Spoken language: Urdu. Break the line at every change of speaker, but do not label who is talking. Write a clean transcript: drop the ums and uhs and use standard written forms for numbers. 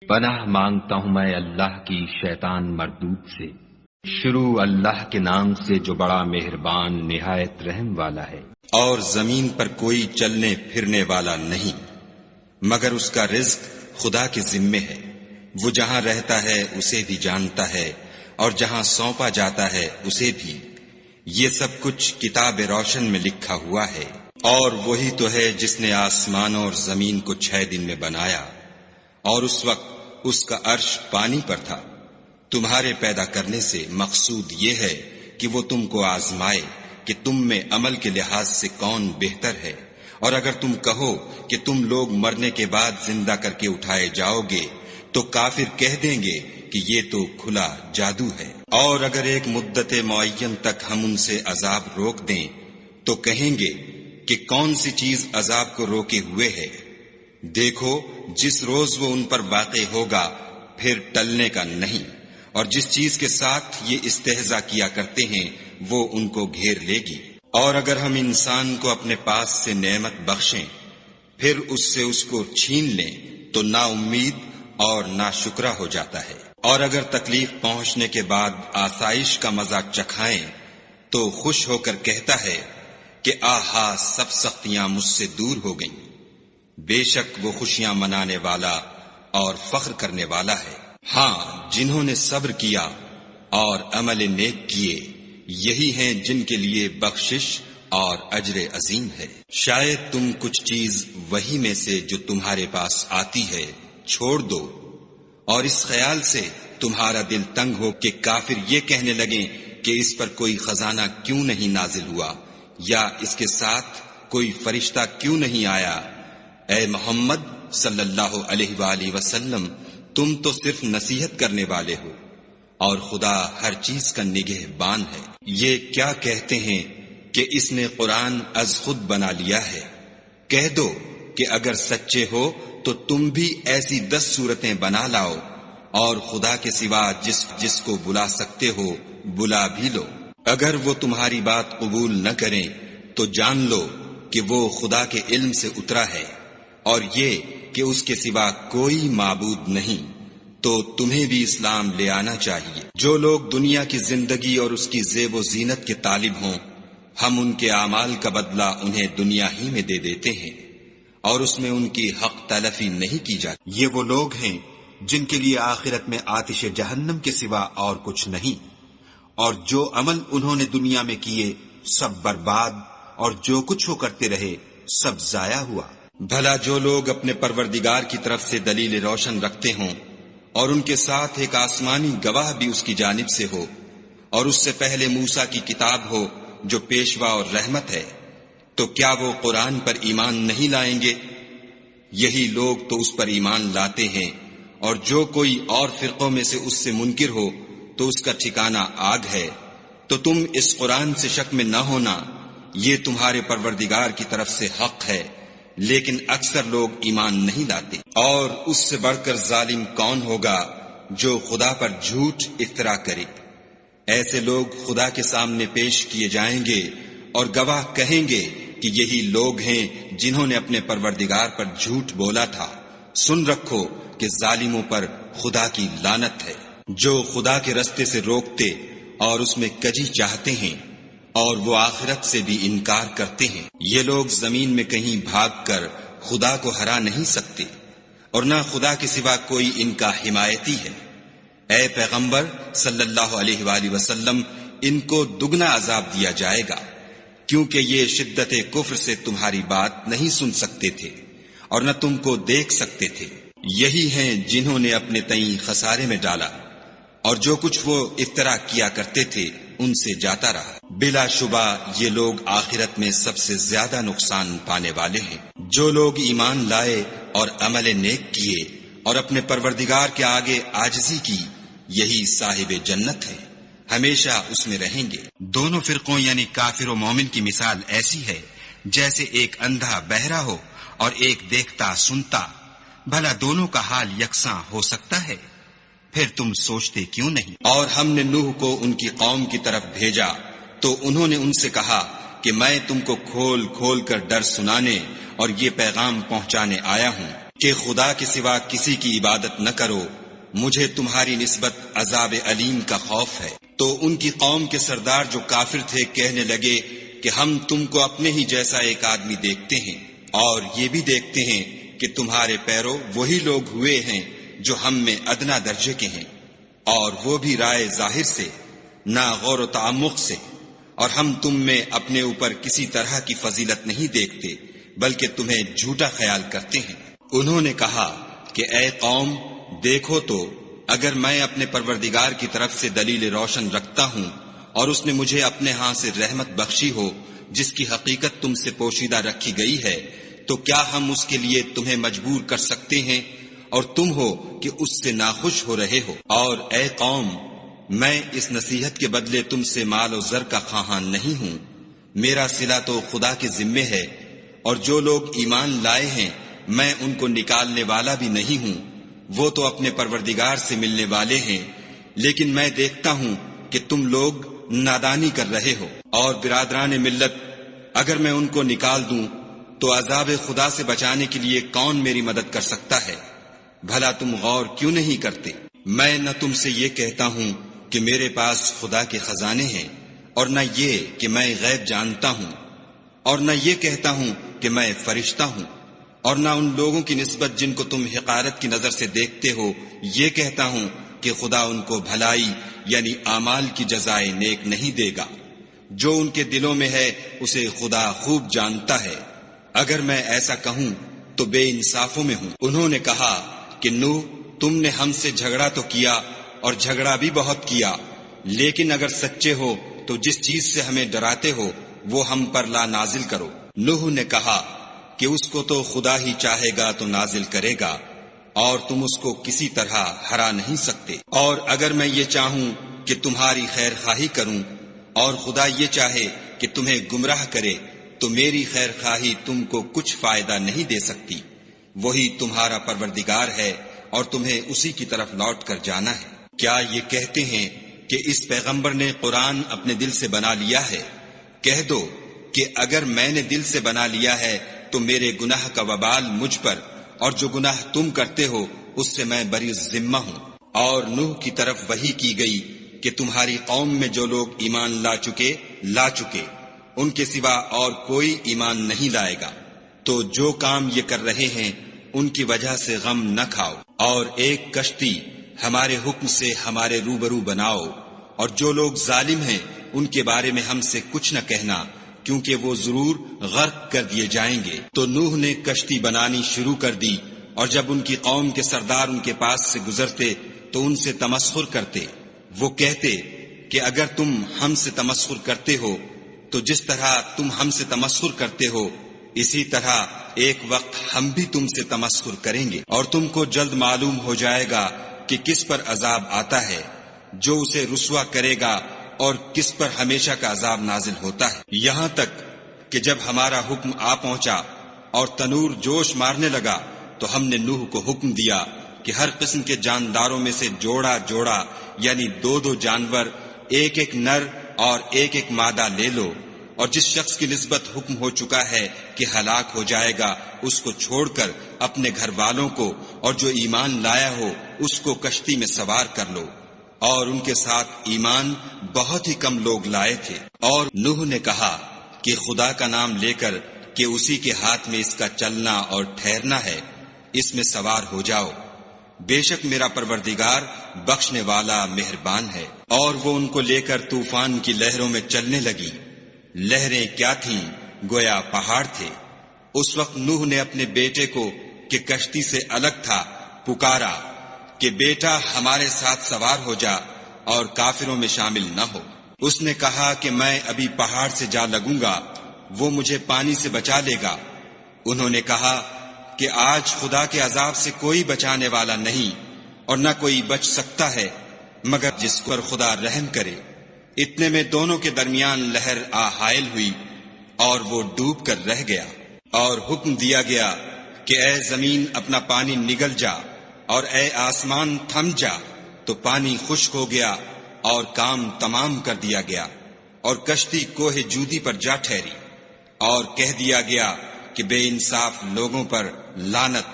پناہ مانگتا ہوں میں اللہ کی شیطان مردود سے۔ شروع اللہ کے نام سے جو بڑا مہربان نہایت رحم والا ہے۔
اور زمین پر کوئی چلنے پھرنے والا نہیں مگر اس کا رزق خدا کے ذمے ہے۔ وہ جہاں رہتا ہے اسے بھی جانتا ہے اور جہاں سونپا جاتا ہے اسے بھی۔ یہ سب کچھ کتاب روشن میں لکھا ہوا ہے۔ اور وہی تو ہے جس نے آسمانوں اور زمین کو 6 دن میں بنایا، اور اس وقت اس کا عرش پانی پر تھا۔ تمہارے پیدا کرنے سے مقصود یہ ہے کہ وہ تم کو آزمائے کہ تم میں عمل کے لحاظ سے کون بہتر ہے۔ اور اگر تم کہو کہ تم لوگ مرنے کے بعد زندہ کر کے اٹھائے جاؤ گے تو کافر کہہ دیں گے کہ یہ تو کھلا جادو ہے۔ اور اگر ایک مدت معین تک ہم ان سے عذاب روک دیں تو کہیں گے کہ کون سی چیز عذاب کو روکے ہوئے ہے۔ دیکھو جس روز وہ ان پر واقع ہوگا پھر ٹلنے کا نہیں، اور جس چیز کے ساتھ یہ استہزاء کیا کرتے ہیں وہ ان کو گھیر لے گی۔ اور اگر ہم انسان کو اپنے پاس سے نعمت بخشیں پھر اس سے اس کو چھین لیں تو نا امید اور نا شکرا ہو جاتا ہے۔ اور اگر تکلیف پہنچنے کے بعد آسائش کا مزہ چکھائیں تو خوش ہو کر کہتا ہے کہ آہا سب سختیاں مجھ سے دور ہو گئیں۔ بے شک وہ خوشیاں منانے والا اور فخر کرنے والا ہے۔ ہاں جنہوں نے صبر کیا اور عمل نیک کیے یہی ہیں جن کے لیے بخشش اور اجر عظیم ہے۔ شاید تم کچھ چیز وہی میں سے جو تمہارے پاس آتی ہے چھوڑ دو، اور اس خیال سے تمہارا دل تنگ ہو کہ کافر یہ کہنے لگیں کہ اس پر کوئی خزانہ کیوں نہیں نازل ہوا، یا اس کے ساتھ کوئی فرشتہ کیوں نہیں آیا۔ اے محمد صلی اللہ علیہ وآلہ وسلم، تم تو صرف نصیحت کرنے والے ہو اور خدا ہر چیز کا نگہبان ہے۔ یہ کیا کہتے ہیں کہ اس نے قرآن از خود بنا لیا ہے؟ کہہ دو کہ اگر سچے ہو تو تم بھی ایسی 10 صورتیں بنا لاؤ، اور خدا کے سوا جس کو بلا سکتے ہو بلا بھی لو۔ اگر وہ تمہاری بات قبول نہ کریں تو جان لو کہ وہ خدا کے علم سے اترا ہے، اور یہ کہ اس کے سوا کوئی معبود نہیں، تو تمہیں بھی اسلام لے آنا چاہیے۔ جو لوگ دنیا کی زندگی اور اس کی زیب و زینت کے طالب ہوں ہم ان کے اعمال کا بدلہ انہیں دنیا ہی میں دے دیتے ہیں، اور اس میں ان کی حق تلفی نہیں کی جاتی۔ یہ وہ لوگ ہیں جن کے لیے آخرت میں آتش جہنم کے سوا اور کچھ نہیں، اور جو عمل انہوں نے دنیا میں کیے سب برباد، اور جو کچھ وہ کرتے رہے سب ضائع ہوا۔ بھلا جو لوگ اپنے پروردگار کی طرف سے دلیل روشن رکھتے ہوں اور ان کے ساتھ ایک آسمانی گواہ بھی اس کی جانب سے ہو، اور اس سے پہلے موسیٰ کی کتاب ہو جو پیشوا اور رحمت ہے، تو کیا وہ قرآن پر ایمان نہیں لائیں گے؟ یہی لوگ تو اس پر ایمان لاتے ہیں، اور جو کوئی اور فرقوں میں سے اس سے منکر ہو تو اس کا ٹھکانہ آگ ہے۔ تو تم اس قرآن سے شک میں نہ ہونا، یہ تمہارے پروردگار کی طرف سے حق ہے، لیکن اکثر لوگ ایمان نہیں لاتے۔ اور اس سے بڑھ کر ظالم کون ہوگا جو خدا پر جھوٹ افترا کرے؟ ایسے لوگ خدا کے سامنے پیش کیے جائیں گے اور گواہ کہیں گے کہ یہی لوگ ہیں جنہوں نے اپنے پروردگار پر جھوٹ بولا تھا۔ سن رکھو کہ ظالموں پر خدا کی لعنت ہے۔ جو خدا کے رستے سے روکتے اور اس میں کجی چاہتے ہیں اور وہ آخرت سے بھی انکار کرتے ہیں، یہ لوگ زمین میں کہیں بھاگ کر خدا کو ہرا نہیں سکتے، اور نہ خدا کے سوا کوئی ان کا حمایتی ہے۔ اے پیغمبر صلی اللہ علیہ وآلہ وسلم، ان کو دگنا عذاب دیا جائے گا، کیونکہ یہ شدت کفر سے تمہاری بات نہیں سن سکتے تھے اور نہ تم کو دیکھ سکتے تھے۔ یہی ہیں جنہوں نے اپنے تئیں خسارے میں ڈالا، اور جو کچھ وہ افترا کیا کرتے تھے ان سے جاتا رہا۔ بلا شبہ یہ لوگ آخرت میں سب سے زیادہ نقصان پانے والے ہیں۔ جو لوگ ایمان لائے اور عمل نیک کیے اور اپنے پروردگار کے آگے عاجزی کی، یہی صاحب جنت ہے، ہمیشہ اس میں رہیں گے۔ دونوں فرقوں یعنی کافر و مومن کی مثال ایسی ہے جیسے ایک اندھا بہرا ہو اور ایک دیکھتا سنتا۔ بھلا دونوں کا حال یکساں ہو سکتا ہے؟ پھر تم سوچتے کیوں نہیں؟ اور ہم نے نوح کو ان کی قوم کی طرف بھیجا تو انہوں نے ان سے کہا کہ میں تم کو کھول کھول کر ڈر سنانے اور یہ پیغام پہنچانے آیا ہوں۔ کہ خدا کے سوا کسی کی عبادت نہ کرو، مجھے تمہاری نسبت عذاب علیم کا خوف ہے۔ تو ان کی قوم کے سردار جو کافر تھے کہنے لگے کہ ہم تم کو اپنے ہی جیسا ایک آدمی دیکھتے ہیں، اور یہ بھی دیکھتے ہیں کہ تمہارے پیرو وہی لوگ ہوئے ہیں جو ہم میں ادنا درجے کے ہیں، اور وہ بھی رائے ظاہر سے، نہ غور و تعمق سے، اور ہم تم میں اپنے اوپر کسی طرح کی فضیلت نہیں دیکھتے بلکہ تمہیں جھوٹا خیال کرتے ہیں۔ انہوں نے کہا کہ اے قوم، دیکھو تو اگر میں اپنے پروردگار کی طرف سے دلیل روشن رکھتا ہوں اور اس نے مجھے اپنے ہاں سے رحمت بخشی ہو جس کی حقیقت تم سے پوشیدہ رکھی گئی ہے، تو کیا ہم اس کے لیے تمہیں مجبور کر سکتے ہیں اور تم ہو کہ اس سے ناخوش ہو رہے ہو؟ اور اے قوم، میں اس نصیحت کے بدلے تم سے مال و زر کا خواہاں نہیں ہوں، میرا صلہ تو خدا کے ذمے ہے، اور جو لوگ ایمان لائے ہیں میں ان کو نکالنے والا بھی نہیں ہوں، وہ تو اپنے پروردگار سے ملنے والے ہیں، لیکن میں دیکھتا ہوں کہ تم لوگ نادانی کر رہے ہو۔ اور برادران ملت، اگر میں ان کو نکال دوں تو عذاب خدا سے بچانے کے لیے کون میری مدد کر سکتا ہے؟ بھلا تم غور کیوں نہیں کرتے؟ میں نہ تم سے یہ کہتا ہوں کہ میرے پاس خدا کے خزانے ہیں، اور نہ یہ کہ میں غیب جانتا ہوں، اور نہ یہ کہتا ہوں کہ میں فرشتہ ہوں، اور نہ ان لوگوں کی نسبت جن کو تم حقارت کی نظر سے دیکھتے ہو یہ کہتا ہوں کہ خدا ان کو بھلائی یعنی اعمال کی جزائے نیک نہیں دے گا۔ جو ان کے دلوں میں ہے اسے خدا خوب جانتا ہے، اگر میں ایسا کہوں تو بے انصافوں میں ہوں۔ انہوں نے کہا کہ نوح، تم نے ہم سے جھگڑا تو کیا اور جھگڑا بھی بہت کیا، لیکن اگر سچے ہو تو جس چیز سے ہمیں ڈراتے ہو وہ ہم پر لا نازل کرو۔ نوح نے کہا کہ اس کو تو خدا ہی چاہے گا تو نازل کرے گا، اور تم اس کو کسی طرح ہرا نہیں سکتے۔ اور اگر میں یہ چاہوں کہ تمہاری خیر خواہی کروں اور خدا یہ چاہے کہ تمہیں گمراہ کرے تو میری خیر خواہی تم کو کچھ فائدہ نہیں دے سکتی۔ وہی تمہارا پروردگار ہے اور تمہیں اسی کی طرف لوٹ کر جانا ہے۔ کیا یہ کہتے ہیں کہ اس پیغمبر نے قرآن اپنے دل سے بنا لیا ہے؟ کہہ دو کہ اگر میں نے دل سے بنا لیا ہے تو میرے گناہ کا وبال مجھ پر، اور جو گناہ تم کرتے ہو اس سے میں بری ذمہ ہوں۔ اور نوح کی طرف وحی کی گئی کہ تمہاری قوم میں جو لوگ ایمان لا چکے ان کے سوا اور کوئی ایمان نہیں لائے گا، تو جو کام یہ کر رہے ہیں ان کی وجہ سے غم نہ کھاؤ، اور ایک کشتی ہمارے حکم سے ہمارے روبرو بناؤ، اور جو لوگ ظالم ہیں ان کے بارے میں ہم سے کچھ نہ کہنا، کیونکہ وہ ضرور غرق کر دیے جائیں گے۔ تو نوح نے کشتی بنانی شروع کر دی، اور جب ان کی قوم کے سردار ان کے پاس سے گزرتے تو ان سے تمسخر کرتے۔ وہ کہتے کہ اگر تم ہم سے تمسخر کرتے ہو تو جس طرح تم ہم سے تمسخر کرتے ہو اسی طرح ایک وقت ہم بھی تم سے تمسخر کریں گے، اور تم کو جلد معلوم ہو جائے گا کہ کس پر عذاب آتا ہے جو اسے رسوا کرے گا اور کس پر ہمیشہ کا عذاب نازل ہوتا ہے۔ یہاں تک کہ جب ہمارا حکم آ پہنچا اور تنور جوش مارنے لگا تو ہم نے نوح کو حکم دیا کہ ہر قسم کے جانداروں میں سے جوڑا جوڑا یعنی 2 جانور، ایک نر اور ایک مادہ لے لو، اور جس شخص کی نسبت حکم ہو چکا ہے کہ ہلاک ہو جائے گا اس کو چھوڑ کر اپنے گھر والوں کو اور جو ایمان لایا ہو اس کو کشتی میں سوار کر لو۔ اور ان کے ساتھ ایمان بہت ہی کم لوگ لائے تھے۔ اور نوح نے کہا کہ خدا کا نام لے کر کہ اسی کے ہاتھ میں اس کا چلنا اور ٹھہرنا ہے، اس میں سوار ہو جاؤ، بے شک میرا پروردگار بخشنے والا مہربان ہے۔ اور وہ ان کو لے کر طوفان کی لہروں میں چلنے لگی۔ لہریں کیا تھیں، گویا پہاڑ تھے۔ اس وقت نوح نے اپنے بیٹے کو کہ کشتی سے الگ تھا پکارا کہ بیٹا ہمارے ساتھ سوار ہو جا اور کافروں میں شامل نہ ہو۔ اس نے کہا کہ میں ابھی پہاڑ سے جا لگوں گا، وہ مجھے پانی سے بچا لے گا۔ انہوں نے کہا کہ آج خدا کے عذاب سے کوئی بچانے والا نہیں، اور نہ کوئی بچ سکتا ہے مگر جس پر خدا رحم کرے۔ اتنے میں دونوں کے درمیان لہر حائل ہوئی اور وہ ڈوب کر رہ گیا، اور حکم دیا گیا کہ اے زمین اپنا پانی نگل جا، اور اے آسمان تھم جا، تو پانی خشک ہو گیا اور کام تمام کر دیا گیا، اور کشتی کوہ جودی پر جا ٹھہری، اور کہہ دیا گیا کہ بے انصاف لوگوں پر لعنت۔